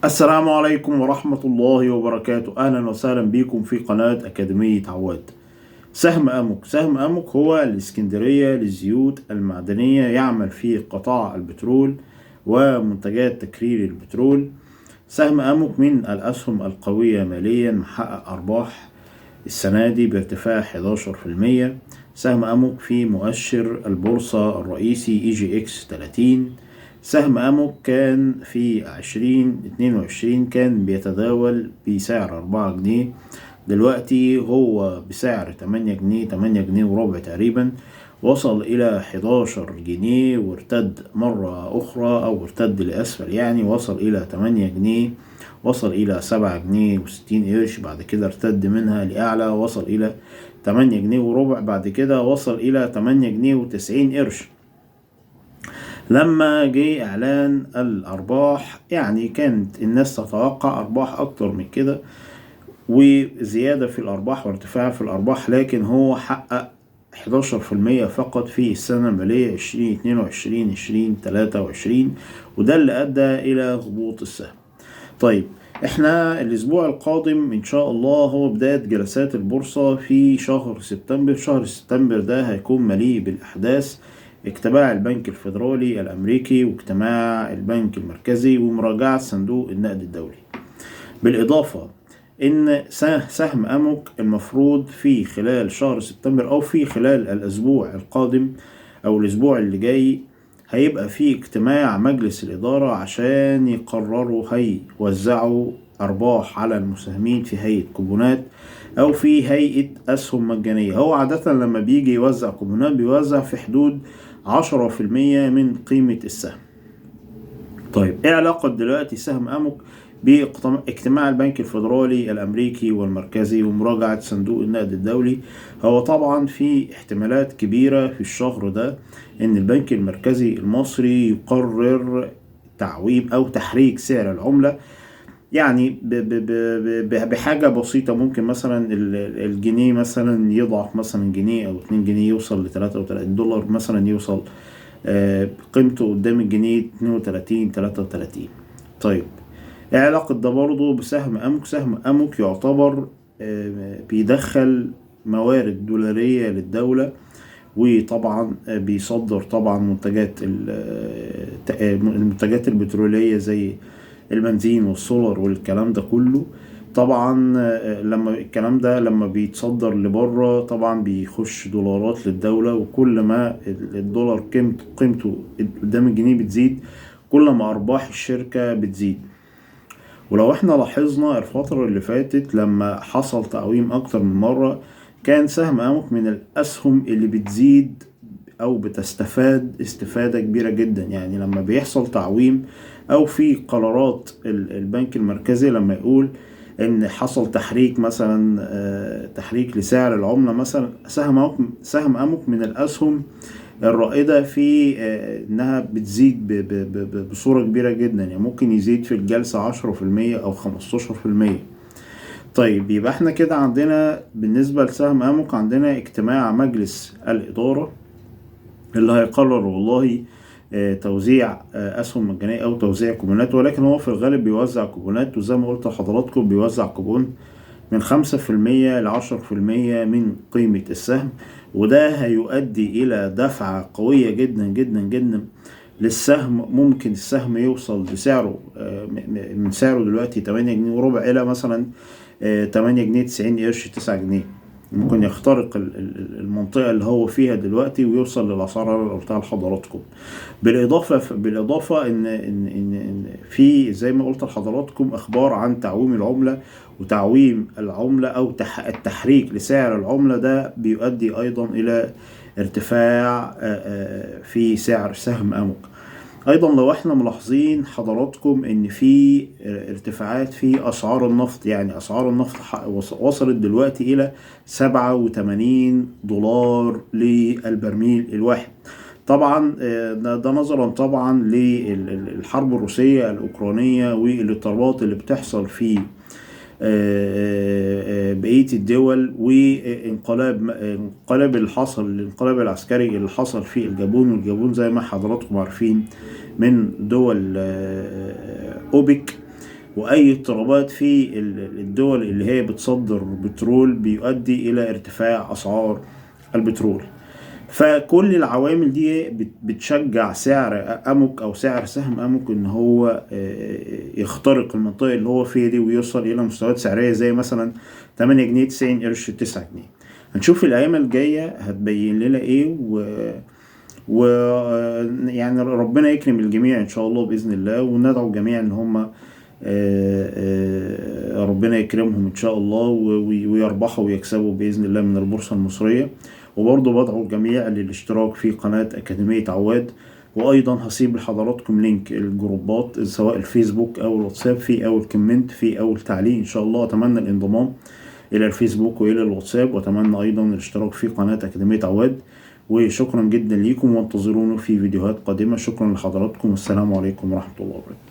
السلام عليكم ورحمة الله وبركاته. أهلا وسهلا بكم في قناة أكاديمية عواد. سهم أمك هو الإسكندرية للزيوت المعدنية، يعمل في قطاع البترول ومنتجات تكرير البترول. سهم أمك من الأسهم القوية ماليا، محقق أرباح السنة دي بارتفاع 11%. سهم أمك في مؤشر البورصة الرئيسي EGX 30. سهم أمك كان في 2022 كان بيتداول بسعر 4 جنيه، دلوقتي هو بسعر 8 جنيه، 8 جنيه وربع تقريبا. وصل إلى 11 جنيه وارتد مرة أخرى، أو ارتد لأسفل يعني، وصل إلى 8 جنيه، وصل إلى 7 جنيه و60 قرش، بعد كده ارتد منها لأعلى، وصل إلى 8 جنيه وربع، بعد كده وصل إلى 8 جنيه و90 قرش. لما جه إعلان الأرباح يعني كانت الناس تتوقع أرباح أكتر من كده، وزيادة في الأرباح وارتفاع في الأرباح، لكن هو حقق 11% فقط في السنة المالية 2022-2023، وده اللي أدى إلى هبوط السهم. طيب، احنا الأسبوع القادم إن شاء الله هو بداية جلسات البورصة في شهر سبتمبر. شهر سبتمبر ده هيكون مليء بالأحداث: اجتماع البنك الفيدرالي الأمريكي، واجتماع البنك المركزي، ومراجعة صندوق النقد الدولي. بالإضافة إن سهم أمك المفروض في خلال شهر سبتمبر، أو في خلال الأسبوع القادم أو الأسبوع اللي جاي، هيبقى في اجتماع مجلس الإدارة عشان يقرروا هيوزعوا أرباح على المساهمين في هيئة كوبونات أو في هيئة أسهم مجانية. هو عادة لما بيجي يوزع كوبونات بيوزع في حدود 10% من قيمة السهم. طيب، ايه علاقة دلوقتي سهم أمك باجتماع البنك الفيدرالي الأمريكي والمركزي ومراجعة صندوق النقد الدولي؟ هو طبعا في احتمالات كبيرة في الشهر ده إن البنك المركزي المصري يقرر تعويم أو تحريك سعر العملة، يعني بحاجة بسيطة. ممكن مثلا الجنيه مثلا يضعف مثلا جنيه أو 2 جنيه، يوصل ل33. الدولار مثلا يوصل قيمته قدام الجنيه 32 33. طيب، ايه علاقة ده برضه بسهم أمك؟ سهم أمك يعتبر بيدخل موارد دولارية للدولة، وطبعا بيصدر طبعا المنتجات البترولية زي البنزين والسولر والكلام ده كله. طبعا لما الكلام ده لما بيتصدر لبره طبعا بيخش دولارات للدولة، وكل ما الدولار قيمته قدام الجنيه بتزيد، كل ما أرباح الشركة بتزيد. ولو احنا لاحظنا الفترة اللي فاتت لما حصل تعويم أكتر من مرة، كان سهم أمك من الأسهم اللي بتزيد أو بتستفاد استفادة كبيرة جدا. يعني لما بيحصل تعويم أو في قرارات البنك المركزي لما يقول إن حصل تحريك مثلا، تحريك لسعر العملة مثلا، سهم أمك من الأسهم الرائدة في إنها بتزيد بصورة كبيرة جدا. يعني ممكن يزيد في الجلسة 10% أو 15%. طيب، يبقى احنا كده عندنا بالنسبة لسهم أمك عندنا اجتماع مجلس الإدارة اللي هيقرر والله توزيع أسهم مجانية أو توزيع كوبونات، ولكن هو في الغالب بيوزع كوبونات، وزي ما قلت لحضراتكم بيوزع كوبون من 5% ل10% من قيمة السهم، وده هيؤدي إلى دفعة قوية جدا جدا جدا للسهم. ممكن السهم يوصل بسعره من سعره دلوقتي 8 جنيه وربع إلى مثلا 8 جنيه 90 قرش، 9 جنيه. ممكن يخترق المنطقة اللي هو فيها دلوقتي ويوصل للأسعار اللي قلتها لحضراتكم. بالإضافة إن في زي ما قلت لحضراتكم أخبار عن تعويم العملة، وتعويم العملة أو التحريك لسعر العملة ده بيؤدي أيضا إلى ارتفاع في سعر سهم أمك. ايضا لو احنا ملاحظين حضراتكم ان في ارتفاعات في اسعار النفط، يعني اسعار النفط وصلت دلوقتي الى 87 دولار للبرميل الواحد. طبعا ده نظرا طبعا للحرب الروسية الاوكرانية والاضطرابات اللي بتحصل في بقية الدول، وانقلاب اللي حصل، الانقلاب العسكري اللي حصل في الجابون. والجابون زي ما حضراتكم عارفين من دول أوبك، واي اضطرابات في الدول اللي هي بتصدر بترول بيؤدي الى ارتفاع اسعار البترول. فكل العوامل دي بتشجع سعر اموك او سعر سهم اموك ان هو يخترق المنطقه اللي هو فيها دي ويوصل الى مستويات سعريه زي مثلا 8 جنيه 90 قرش 9 جنيه. هنشوف الايام الجايه هتبين لنا ايه، يعني ربنا يكرم الجميع ان شاء الله باذن الله، وندعو الجميع ان هم ربنا يكرمهم ان شاء الله ويربحوا ويكسبوا باذن الله من البورصه المصريه. وبرضه بدعو الجميع للاشتراك في قناه اكاديميه عواد، وايضا هسيب لحضراتكم لينك الجروبات سواء الفيسبوك او الواتساب في اول كومنت في اول تعليق ان شاء الله. اتمنى الانضمام الى الفيسبوك والى الواتساب، واتمنى ايضا الاشتراك في قناه اكاديميه عواد. وشكرا جدا ليكم، وانتظرونا في فيديوهات قادمه. شكرا لحضراتكم، والسلام عليكم ورحمه الله وبركاته.